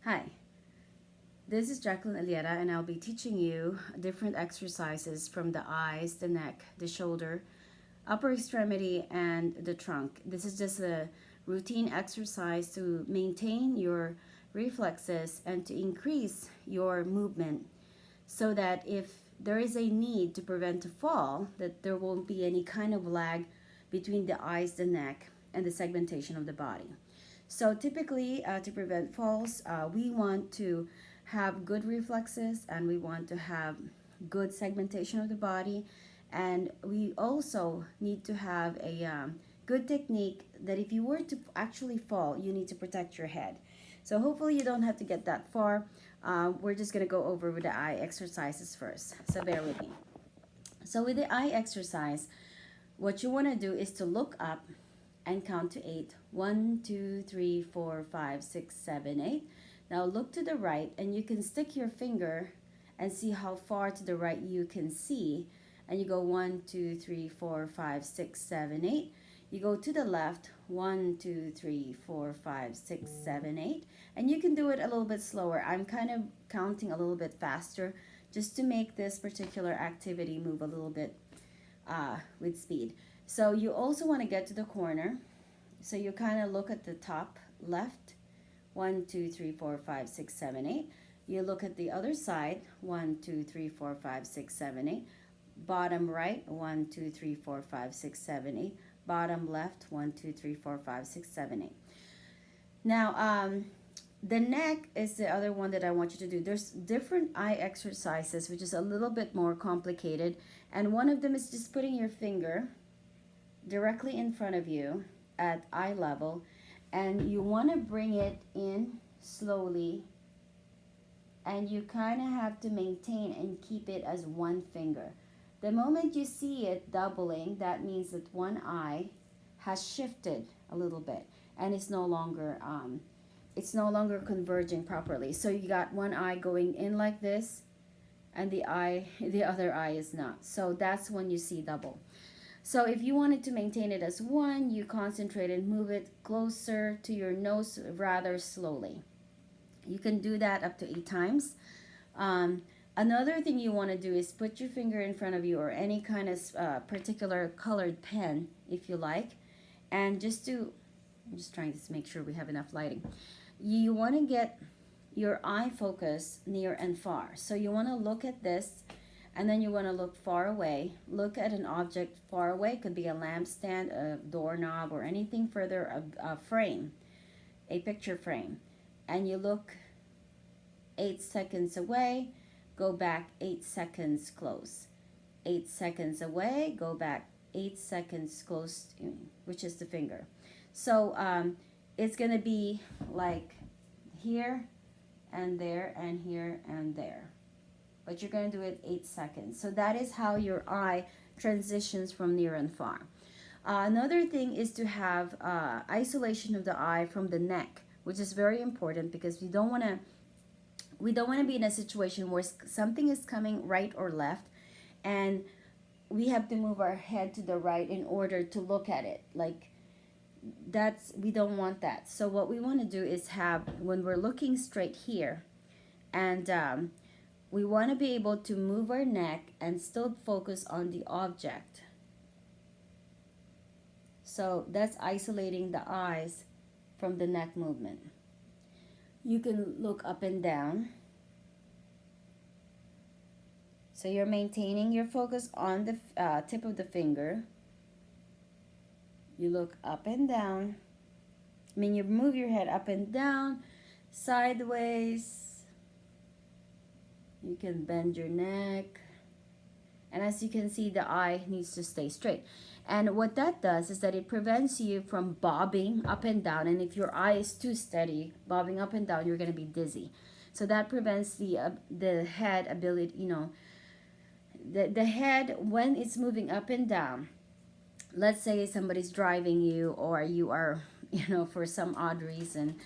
Hi, this is Jacqueline Elieta, and I'll be teaching you different exercises from the eyes, the neck, the shoulder, upper extremity, and the trunk. This is just a routine exercise to maintain your reflexes and to increase your movement so that if there is a need to prevent a fall, that there won't be any kind of lag between the eyes, the neck, and the segmentation of the body. So typically, to prevent falls, we want to have good reflexes and we want to have good segmentation of the body. And we also need to have a good technique that if you were to actually fall, you need to protect your head. So hopefully you don't have to get that far. We're just going to go over with the eye exercises first. So bear with me. So with the eye exercise, what you want to do is to look up and count to 8. 1, 2, 3, 4, 5, 6, 7, 8. Now look to the right and you can stick your finger and see how far to the right you can see. And you go 1, 2, 3, 4, 5, 6, 7, 8. You go to the left, 1, 2, 3, 4, 5, 6, 7, 8. And you can do it a little bit slower. I'm kind of counting a little bit faster just to make this particular activity move a little bit with speed. So you also want to get to the corner. So you kind of look at the top left, 1, 2, 3, 4, 5, 6, 7, 8. You look at the other side, 1, 2, 3, 4, 5, 6, 7, 8. Bottom right, 1, 2, 3, 4, 5, 6, 7, 8. Bottom left, 1, 2, 3, 4, 5, 6, 7, 8. Now, the neck is the other one that I want you to do. There's different eye exercises, which is a little bit more complicated. And one of them is just putting your finger directly in front of you at eye level. And you want to bring it in slowly. And you kind of have to maintain and keep it as one finger. The moment you see it doubling, that means that one eye has shifted a little bit and it's no longer converging properly. So you got one eye going in like this and the other eye is not. So that's when you see double. So if you wanted to maintain it as one, you concentrate and move it closer to your nose rather slowly. You can do that up to 8 times. Another thing you want to do is put your finger in front of you or any kind of particular colored pen if you like. And I'm just trying to make sure we have enough lighting. You want to get your eye focus near and far. So you want to look at this and then you want to look far away. Look at an object far away. Could be a lampstand, a doorknob, or anything further, a frame, a picture frame. And you look 8 seconds away, go back 8 seconds close. 8 seconds away, go back 8 seconds close, which is the finger. So it's going to be like here and there and here and there. But you're going to do it 8 seconds. So that is how your eye transitions from near and far. Another thing is to have isolation of the eye from the neck, which is very important because we don't want to be in a situation where something is coming right or left and we have to move our head to the right in order to look at it. We don't want that. So what we want to do is have, when we're looking straight here, and we want to be able to move our neck and still focus on the object. So that's isolating the eyes from the neck movement. You can look up and down. So you're maintaining your focus on the tip of the finger. You look up and down. You move your head up and down, sideways. You can bend your neck. And as you can see, the eye needs to stay straight. And what that does is that it prevents you from bobbing up and down. And if your eye is too steady, bobbing up and down, you're going to be dizzy. So that prevents the head ability, the head, when it's moving up and down. Let's say somebody's driving you or you are, for some odd reason,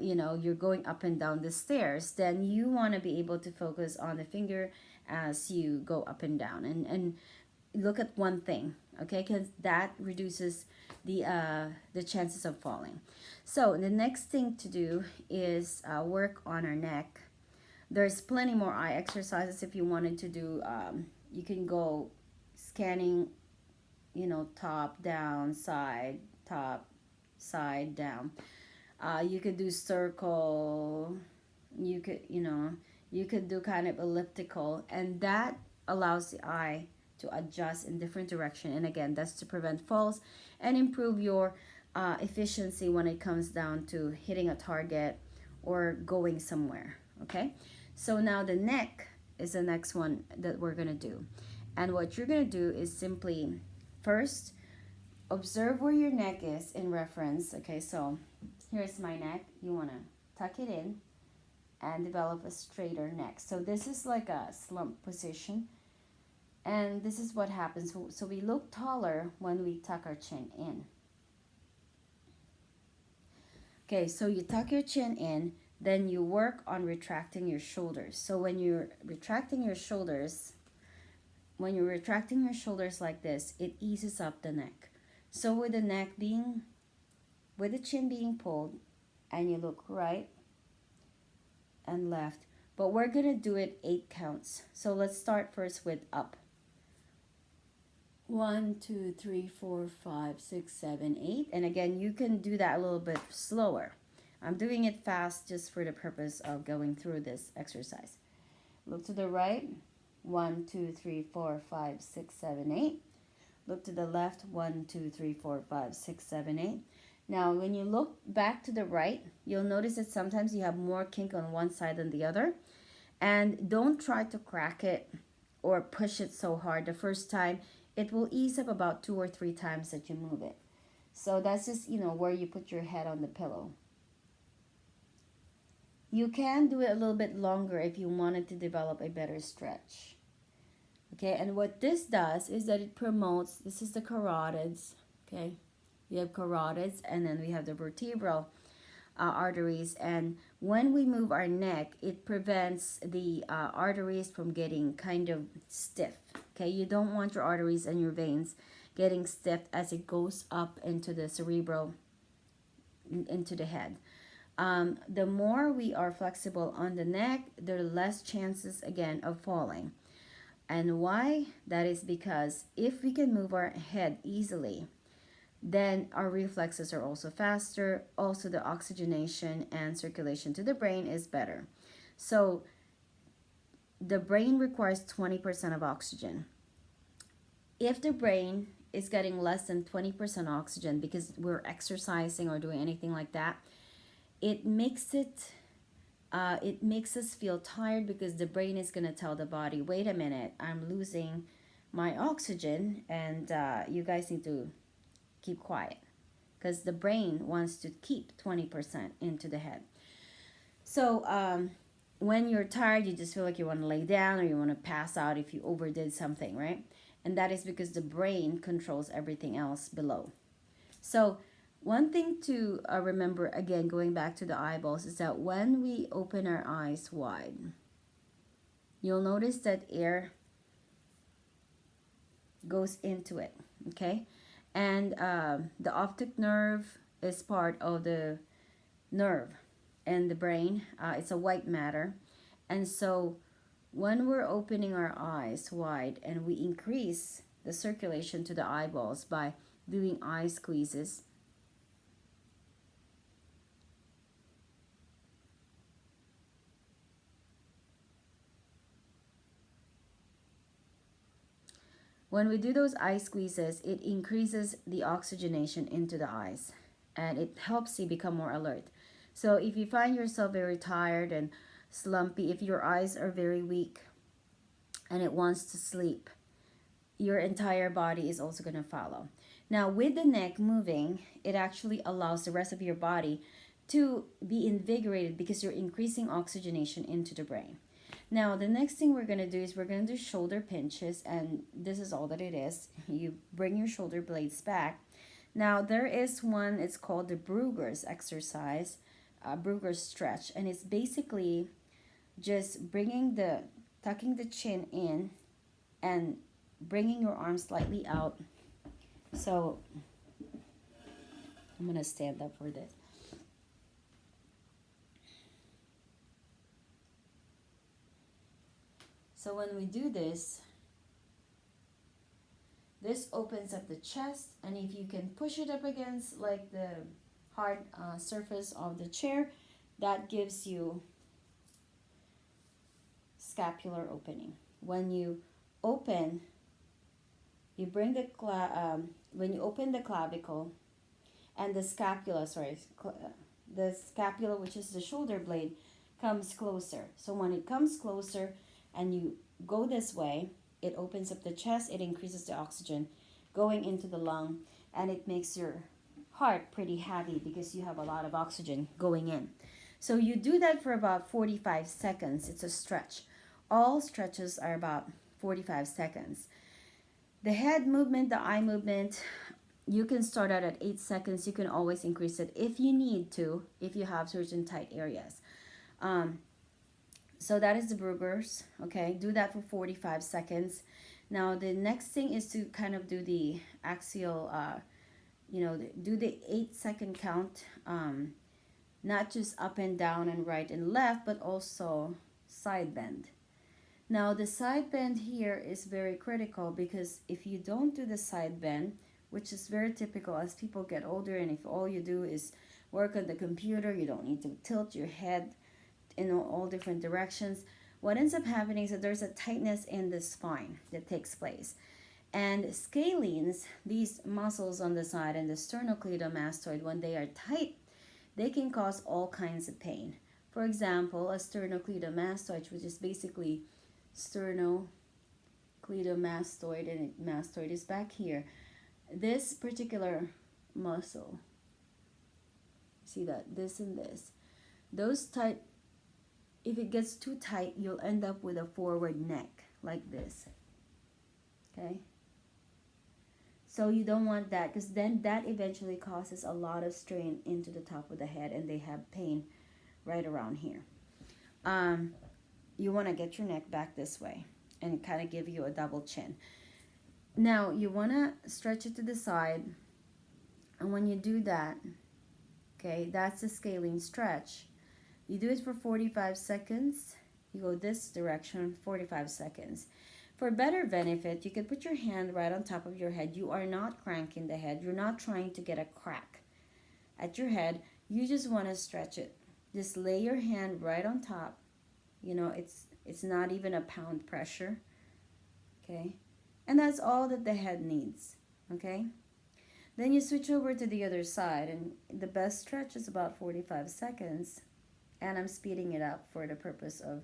you're going up and down the stairs, then you want to be able to focus on the finger as you go up and down and look at one thing, okay? Because that reduces the chances of falling. So the next thing to do is work on our neck. There's plenty more eye exercises if you wanted to do. You can go scanning, top, down, side, top, side, down. You could do circle. You could do kind of elliptical, and that allows the eye to adjust in different direction. And again, that's to prevent falls and improve your efficiency when it comes down to hitting a target or going somewhere. Okay, so now the neck is the next one that we're gonna do. And what you're gonna do is simply first observe where your neck is in reference. Okay, so here's my neck. You wanna tuck it in and develop a straighter neck. So this is like a slump position. And this is what happens. So we look taller when we tuck our chin in. Okay, so you tuck your chin in, then you work on retracting your shoulders. So when you're retracting your shoulders like this, it eases up the neck. So with the chin being pulled, and you look right and left, but we're gonna do it 8 counts. So let's start first with up. 1, 2, 3, 4, 5, 6, 7, 8. And again, you can do that a little bit slower. I'm doing it fast just for the purpose of going through this exercise. Look to the right. 1, 2, 3, 4, 5, 6, 7, 8. Look to the left. 1, 2, 3, 4, 5, 6, 7, 8. Now, when you look back to the right, you'll notice that sometimes you have more kink on one side than the other. And don't try to crack it or push it so hard the first time. It will ease up about 2 or 3 times that you move it. So that's just, where you put your head on the pillow. You can do it a little bit longer if you wanted to develop a better stretch. Okay, and what this does is that it promotes, this is the carotids, okay? We have carotids, and then we have the vertebral arteries. And when we move our neck, it prevents the arteries from getting kind of stiff. Okay, you don't want your arteries and your veins getting stiff as it goes up into the cerebral, into the head. The more we are flexible on the neck, there are less chances again of falling. And why? That is because if we can move our head easily, then our reflexes are also faster. Also, the oxygenation and circulation to the brain is better. So the brain requires 20% of oxygen. If the brain is getting less than 20% oxygen because we're exercising or doing anything like that, it makes us feel tired, because the brain is going to tell the body, wait a minute, I'm losing my oxygen, and you guys need to keep quiet, because the brain wants to keep 20% into the head. So when you're tired, you just feel like you want to lay down or you want to pass out if you overdid something, right? And that is because the brain controls everything else below. So one thing to remember, again, going back to the eyeballs, is that when we open our eyes wide, you'll notice that air goes into it, okay? And the optic nerve is part of the nerve and the brain. It's a white matter. And so when we're opening our eyes wide and we increase the circulation to the eyeballs by doing eye squeezes, when we do those eye squeezes, it increases the oxygenation into the eyes, and it helps you become more alert. So if you find yourself very tired and slumpy, if your eyes are very weak and it wants to sleep, your entire body is also going to follow. Now, with the neck moving, it actually allows the rest of your body to be invigorated because you're increasing oxygenation into the brain. Now, the next thing we're going to do is we're going to do shoulder pinches, and this is all that it is. You bring your shoulder blades back. Now, there is one, it's called the Brugger's exercise, Brugger's stretch, and it's basically just tucking the chin in and bringing your arms slightly out. So I'm going to stand up for this. So when we do this, this opens up the chest, and if you can push it up against like the hard surface of the chair, that gives you scapular opening. When you open, you bring the when you open the clavicle and the scapula, the scapula, which is the shoulder blade, comes closer. So when it comes closer and you go this way, it opens up the chest, it increases the oxygen going into the lung, and it makes your heart pretty heavy because you have a lot of oxygen going in. So you do that for about 45 seconds. It's a stretch. All stretches are about 45 seconds. The head movement, the eye movement, you can start out at 8 seconds. You can always increase it if you need to, if you have certain tight areas. So that is the Brugger's, okay? Do that for 45 seconds. Now, the next thing is to kind of do the axial, do the 8-second count, not just up and down and right and left, but also side bend. Now, the side bend here is very critical because if you don't do the side bend, which is very typical as people get older, and if all you do is work on the computer, you don't need to tilt your head in all different directions. What ends up happening is that there's a tightness in the spine that takes place. And scalenes, these muscles on the side and the sternocleidomastoid, when they are tight, they can cause all kinds of pain. For example, a sternocleidomastoid, which is basically sternocleidomastoid, and mastoid is back here. This particular muscle, see that, this and this, those tight, if it gets too tight, you'll end up with a forward neck like this, okay? So you don't want that, because then that eventually causes a lot of strain into the top of the head, and they have pain right around here. You want to get your neck back this way and kind of give you a double chin. Now, you want to stretch it to the side, and when you do that, okay, that's the scalene stretch. You do it for 45 seconds. You go this direction, 45 seconds. For better benefit, you can put your hand right on top of your head. You are not cranking the head. You're not trying to get a crack at your head. You just want to stretch it. Just lay your hand right on top. You know, it's not even a pound pressure. Okay? And that's all that the head needs. Okay? Then you switch over to the other side, and the best stretch is about 45 seconds. And I'm speeding it up for the purpose of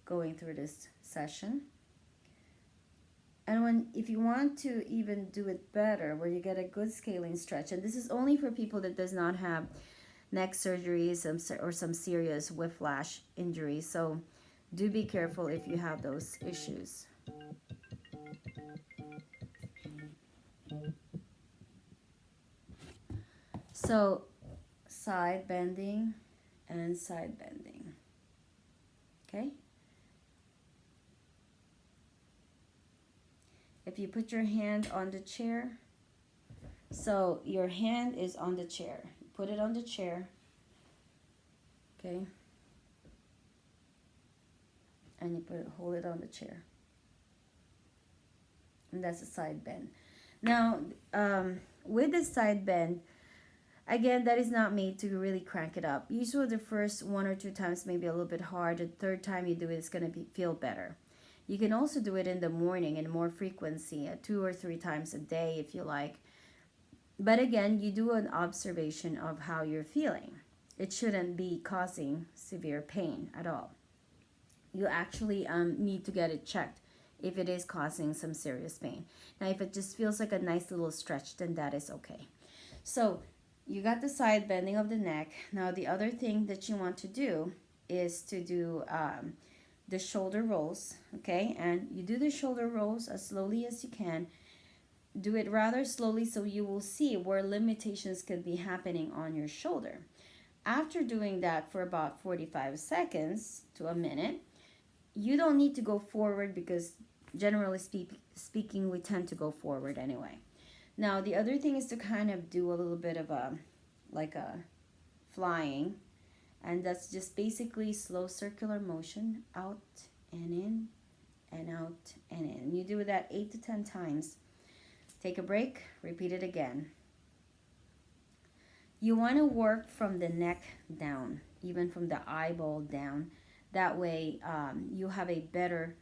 going through this session. And if you want to even do it better, where you get a good scalene stretch, and this is only for people that does not have neck surgeries or some serious whiplash injuries. So do be careful if you have those issues. So side bending and side bending, okay? If you put your hand on the chair, so your hand is on the chair. Put it on the chair, okay? And you hold it on the chair. And that's a side bend. Now, with the side bend, again, that is not made to really crank it up. Usually the first 1 or 2 times may be a little bit hard. The third time you do it, it's going to feel better. You can also do it in the morning in more frequency, 2 or 3 times a day if you like. But again, you do an observation of how you're feeling. It shouldn't be causing severe pain at all. You actually need to get it checked if it is causing some serious pain. Now, if it just feels like a nice little stretch, then that is okay. So you got the side bending of the neck. Now, the other thing that you want to do is to do the shoulder rolls, okay? And you do the shoulder rolls as slowly as you can. Do it rather slowly so you will see where limitations could be happening on your shoulder. After doing that for about 45 seconds to a minute, you don't need to go forward because generally speaking, we tend to go forward anyway. Now, the other thing is to kind of do a little bit of a like a flying. And that's just basically slow circular motion, out and in and out and in. You do that 8 to 10 times. Take a break, repeat it again. You want to work from the neck down, even from the eyeball down. That way you have a better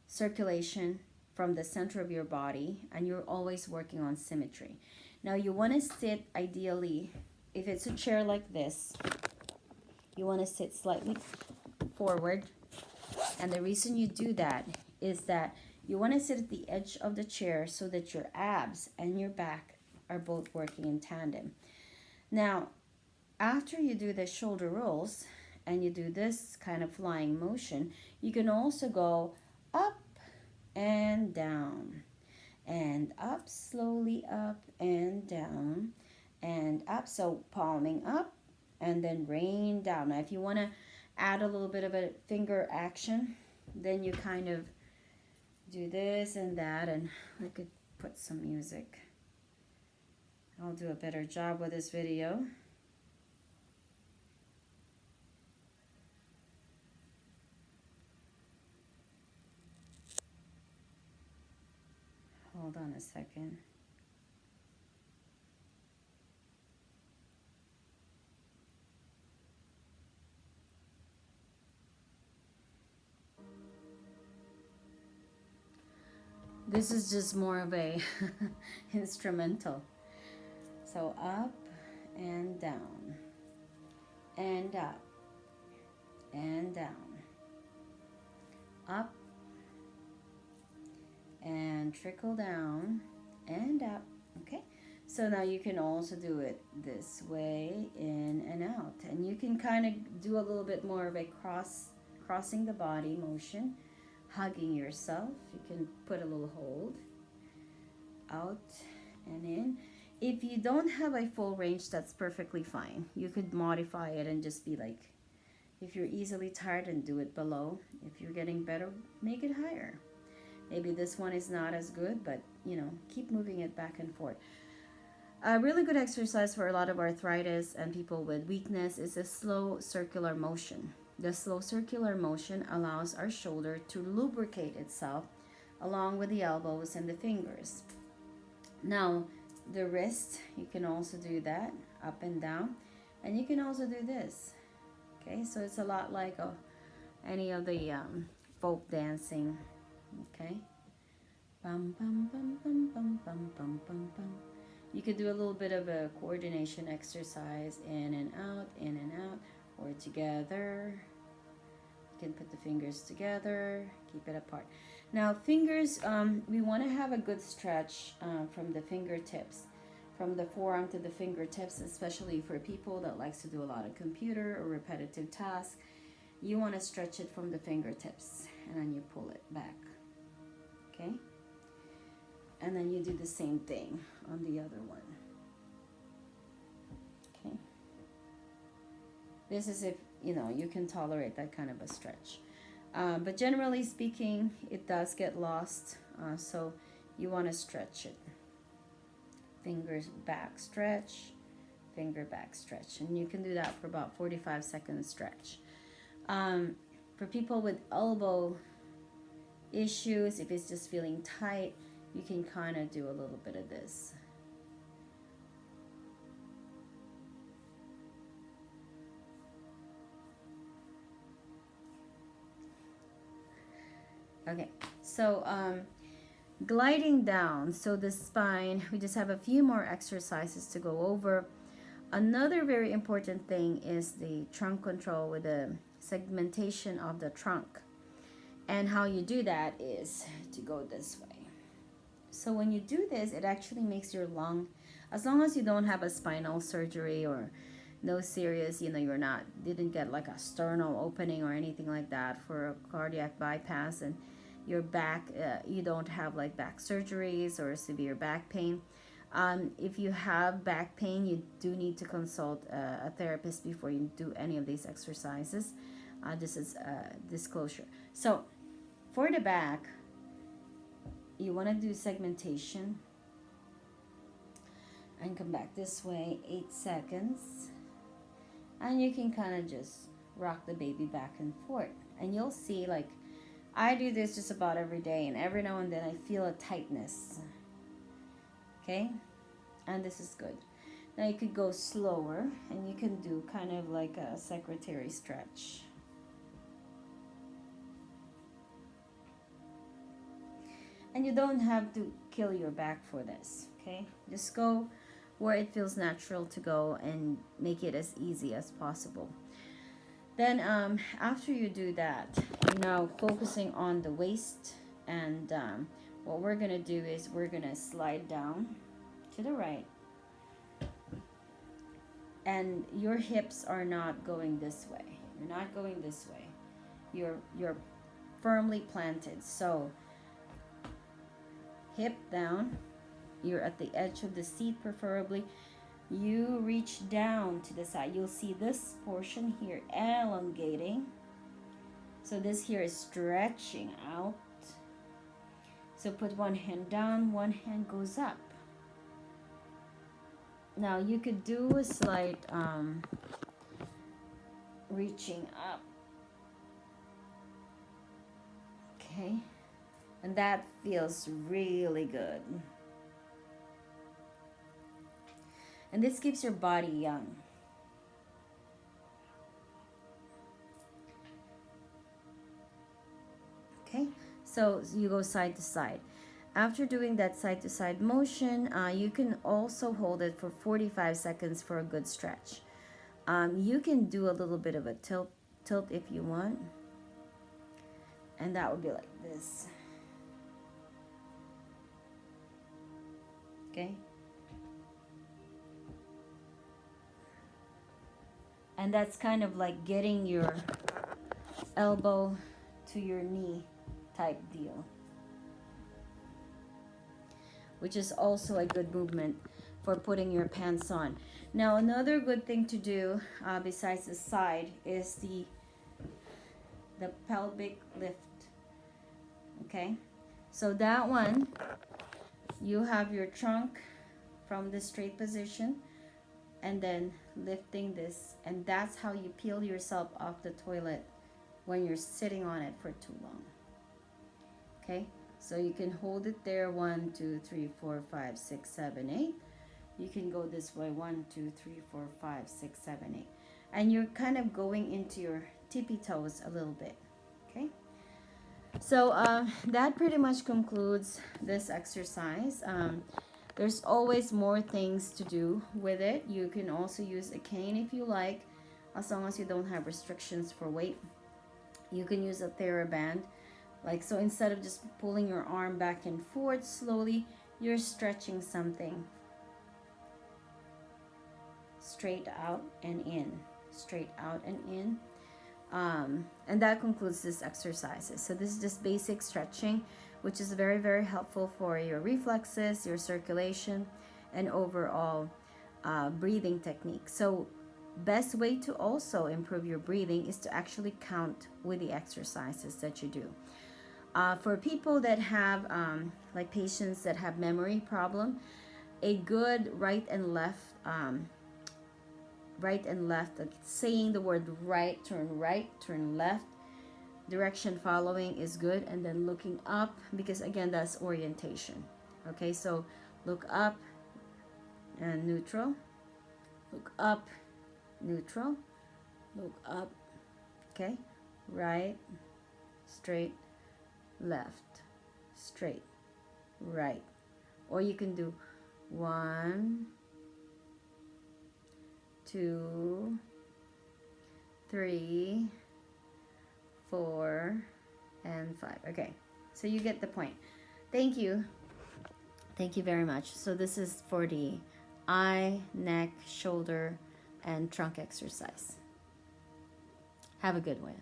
circulation from the center of your body, and you're always working on symmetry. Now you want to sit ideally, if it's a chair like this, you want to sit slightly forward. And the reason you do that is that you want to sit at the edge of the chair so that your abs and your back are both working in tandem. Now, after you do the shoulder rolls and you do this kind of flying motion, you can also go up and down and up, slowly up and down and up. So palming up and then rain down. Now, if you want to add a little bit of a finger action, then you kind of do this and that, and I could put some music. I'll do a better job with this video. Hold on a second. This is just more of a instrumental. So up and down and up and down, up and trickle down and up. Okay, so now you can also do it this way, in and out, and you can kind of do a little bit more of a crossing the body motion, hugging yourself. You can put a little hold, out and in. If you don't have a full range, that's perfectly fine. You could modify it and just be like, if you're easily tired, and do it below. If you're getting better, make it higher. Maybe this one is not as good, but keep moving it back and forth. A really good exercise for a lot of arthritis and people with weakness is a slow circular motion. The slow circular motion allows our shoulder to lubricate itself along with the elbows and the fingers. Now, the wrist, you can also do that up and down, and you can also do this. Okay, so it's a lot like any of the folk dancing. Okay, bum bum bum bum bum bum bum bum bum. You could do a little bit of a coordination exercise, in and out, or together. You can put the fingers together, keep it apart. Now, fingers, we want to have a good stretch from the fingertips, from the forearm to the fingertips, especially for people that likes to do a lot of computer or repetitive tasks. You want to stretch it from the fingertips, and then you pull it back. Okay? And then you do the same thing on the other one. Okay? This is if, you can tolerate that kind of a stretch. But generally speaking, it does get lost, so you want to stretch it. Fingers back stretch, finger back stretch, and you can do that for about 45 seconds stretch. For people with elbow issues, if it's just feeling tight, you can kind of do a little bit of this. Okay, so gliding down, so the spine, we just have a few more exercises to go over. Another very important thing is the trunk control with the segmentation of the trunk. And how you do that is to go this way. So when you do this, it actually makes your lung, as long as you don't have a spinal surgery or no serious, didn't get like a sternal opening or anything like that for a cardiac bypass, and your back, you don't have like back surgeries or severe back pain. If you have back pain, you do need to consult a therapist before you do any of these exercises. This is a disclosure. So for the back, you want to do segmentation. and come back this way 8 seconds, and you can kind of just rock the baby back and forth, and you'll see, like, I do this just about every day, and every now and then I feel a tightness. Okay, and this is good. Now you could go slower, and you can do kind of like a secretary stretch. And you don't have to kill your back for this, okay? Just go where it feels natural to go and make it as easy as possible. Then after you do that, you're now focusing on the waist, and what we're gonna do is we're gonna slide down to the right, and your hips are not going this way. You're not going this way. You're firmly planted. So hip down. You're at the edge of the seat, preferably. You reach down to the side. You'll see this portion here elongating. So this here is stretching out. So put one hand down, one hand goes up. Now you could do a slight reaching up. Okay. And that feels really good. And this keeps your body young. Okay, so you go side to side. After doing that side to side motion, you can also hold it for 45 seconds for a good stretch. You can do a little bit of a tilt if you want. And that would be like this. Okay. And that's kind of like getting your elbow to your knee type deal, which is also a good movement for putting your pants on. Now another good thing to do besides the side is the pelvic lift. Okay, so that one, you have your trunk from the straight position and then lifting this, and that's how you peel yourself off the toilet when you're sitting on it for too long. Okay, so you can hold it there 1 2 3 4 5 6 7 8. You can go this way 1 2 3 4 5 6 7 8, and you're kind of going into your tippy toes a little bit. Okay, so that pretty much concludes this exercise. There's always more things to do with it. You can also use a cane if you like, as long as you don't have restrictions for weight. You can use a TheraBand. Like, so instead of just pulling your arm back and forth slowly, you're stretching something. Straight out and in. Straight out and in. And that concludes this exercises. So this is just basic stretching, which is very, very helpful for your reflexes, your circulation, and overall breathing technique. So best way to also improve your breathing is to actually count with the exercises that you do. For people that have, like patients that have memory problem, a good right and left, like saying the word right, turn left, direction following is good, and then looking up, because again, that's orientation. Okay, so look up and neutral, look up, neutral, look up, okay, right, straight, left, straight, right. Or you can do 1 2 3 4 and 5. Okay, so you get the point. Thank you very much. So this is for the eye, neck, shoulder, and trunk exercise. Have a good one.